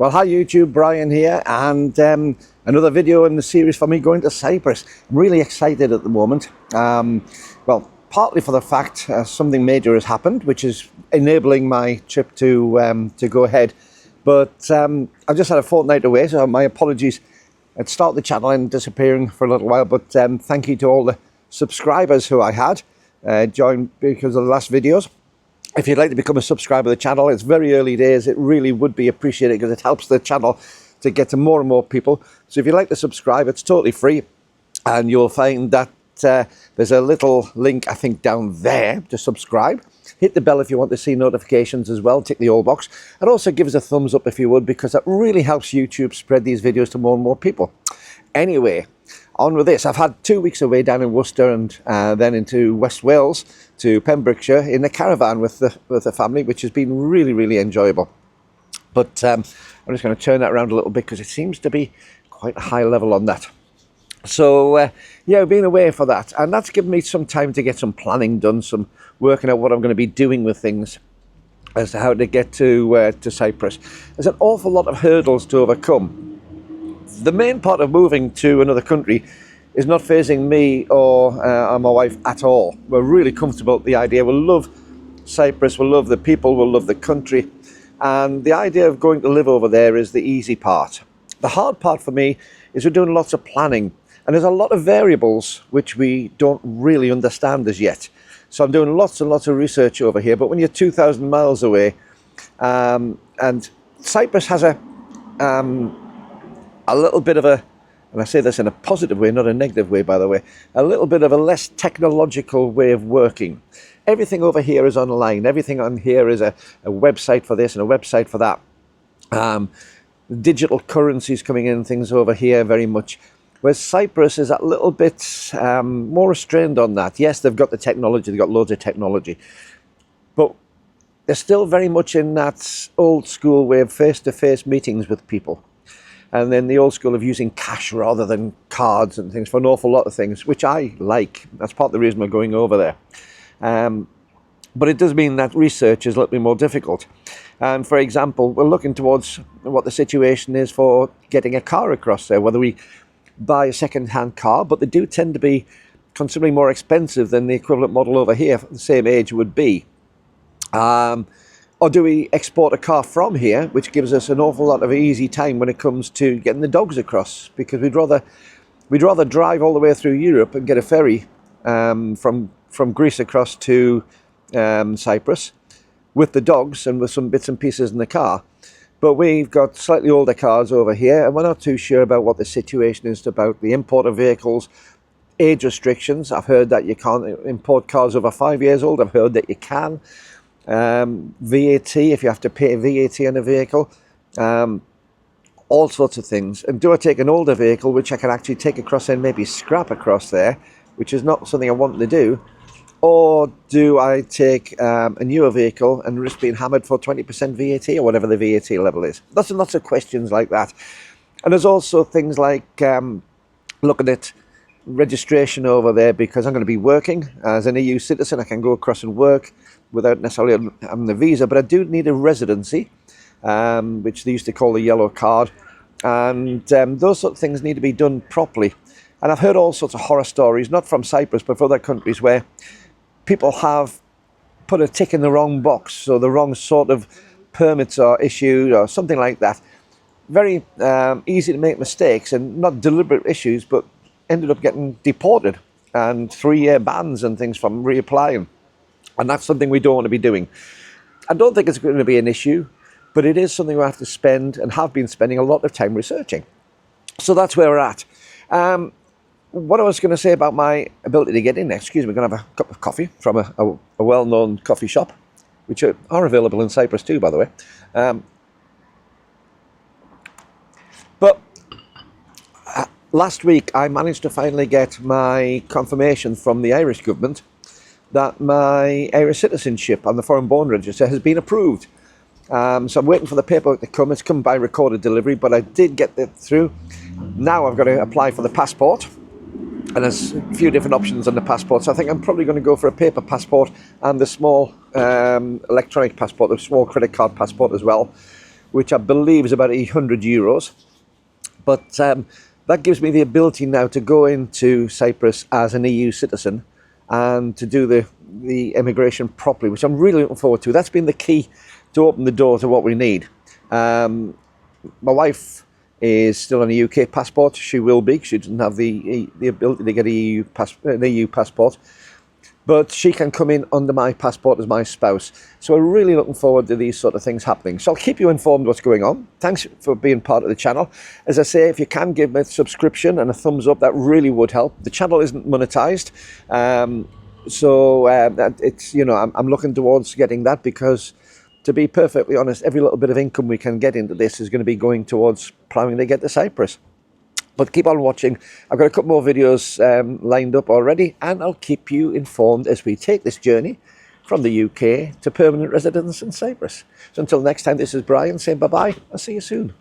Well, hi YouTube, Brian here, and another video in the series for me going to Cyprus. I'm really excited at the moment. Well, partly for the fact something major has happened, which is enabling my trip to go ahead. But I've just had a fortnight away, so my apologies at start the channel and disappearing for a little while. But thank you to all the subscribers who I had joined because of the last videos. If you'd like to become a subscriber of the channel, it's very early days. It really would be appreciated because it helps the channel to get to more and more people. So if you'd like to subscribe, it's totally free. And you'll find that there's a little link, I think, down there to subscribe. Hit the bell if you want to see notifications as well. Tick the all box. And also give us a thumbs up if you would, because that really helps YouTube spread these videos to more and more people. Anyway, on with this. I've had 2 weeks away down in Worcester and then into West Wales to Pembrokeshire in a caravan with the family, which has been really, really enjoyable. But I'm just going to turn that around a little bit because it seems to be quite a high level on that. So yeah, I've been away for that, and that's given me some time to get some planning done, some working out what I'm going to be doing with things as to how to get to Cyprus. There's an awful lot of hurdles to overcome. The main part of moving to another country is not phasing me or my wife at all. We're really comfortable with the idea. We'll love Cyprus, we'll love the people, we'll love the country. And the idea of going to live over there is the easy part. The hard part for me is we're doing lots of planning. And there's a lot of variables which we don't really understand as yet. So I'm doing lots and lots of research over here. But when you're 2,000 miles away, and Cyprus has a little bit of a, and I say this in a positive way, not a negative way, by the way, a little bit of a less technological way of working. Everything over here is online. Everything on here is a website for this and a website for that. Digital currencies coming in, things over here very much. Whereas Cyprus is a little bit more restrained on that. Yes, they've got the technology, they've got loads of technology. But they're still very much in that old school way of face-to-face meetings with people. And then the old school of using cash rather than cards and things for an awful lot of things, which I like. That's part of the reason we're going over there. But it does mean that research is a little bit more difficult. And for example, we're looking towards what the situation is for getting a car across there, whether we buy a second-hand car, but they do tend to be considerably more expensive than the equivalent model over here for the same age would be. Or do we export a car from here, which gives us an awful lot of easy time when it comes to getting the dogs across? Because we'd rather drive all the way through Europe and get a ferry from Greece across to Cyprus with the dogs and with some bits and pieces in the car. But we've got slightly older cars over here, and we're not too sure about what the situation is about the import of vehicles, age restrictions. I've heard that you can't import cars over 5 years old. I've heard that you can. VAT, if you have to pay VAT on a vehicle, all sorts of things. And do I take an older vehicle which I can actually take across and maybe scrap across there, which is not something I want to do, or do I take a newer vehicle and risk being hammered for 20% VAT or whatever the VAT level is? Lots and lots of questions like that. And there's also things like looking at registration over there, because I'm going to be working as an EU citizen. I can go across and work without necessarily having the visa, but I do need a residency, which they used to call the yellow card, and those sort of things need to be done properly. And I've heard all sorts of horror stories, not from Cyprus, but from other countries, where people have put a tick in the wrong box, so the wrong sort of permits are issued or something like that. Very easy to make mistakes, and not deliberate issues, but ended up getting deported and 3-year bans and things from reapplying. And that's something we don't want to be doing. I don't think it's going to be an issue, but it is something we have to spend and have been spending a lot of time researching. So that's where we're at. What I was going to say about my ability to get in, excuse me, I'm going to have a cup of coffee from a well-known coffee shop, which are available in Cyprus too, by the way. But last week I managed to finally get my confirmation from the Irish government that my Irish citizenship on the Foreign Born Register has been approved. So I'm waiting for the paperwork to come. It's come by recorded delivery, but I did get it through. Now I've got to apply for the passport, and there's a few different options on the passport. So I think I'm probably going to go for a paper passport and the small electronic passport, a small credit card passport as well. which I believe is about €100. But that gives me the ability now to go into Cyprus as an EU citizen and to do the immigration properly, which I'm really looking forward to. That's been the key to open the door to what we need. My wife is still on a UK passport. She will be. She doesn't have the ability to get an EU passport. But she can come in under my passport as my spouse. So we're really looking forward to these sort of things happening. So I'll keep you informed what's going on. Thanks for being part of the channel. As I say, if you can give me a subscription and a thumbs up, that really would help. The channel isn't monetized. It's, you know, I'm looking towards getting that, because to be perfectly honest, every little bit of income we can get into this is going to be going towards planning to get to Cyprus. But keep on watching. I've got a couple more videos lined up already, and I'll keep you informed as we take this journey from the UK to permanent residence in Cyprus. So until next time, this is Brian saying bye-bye. I'll see you soon.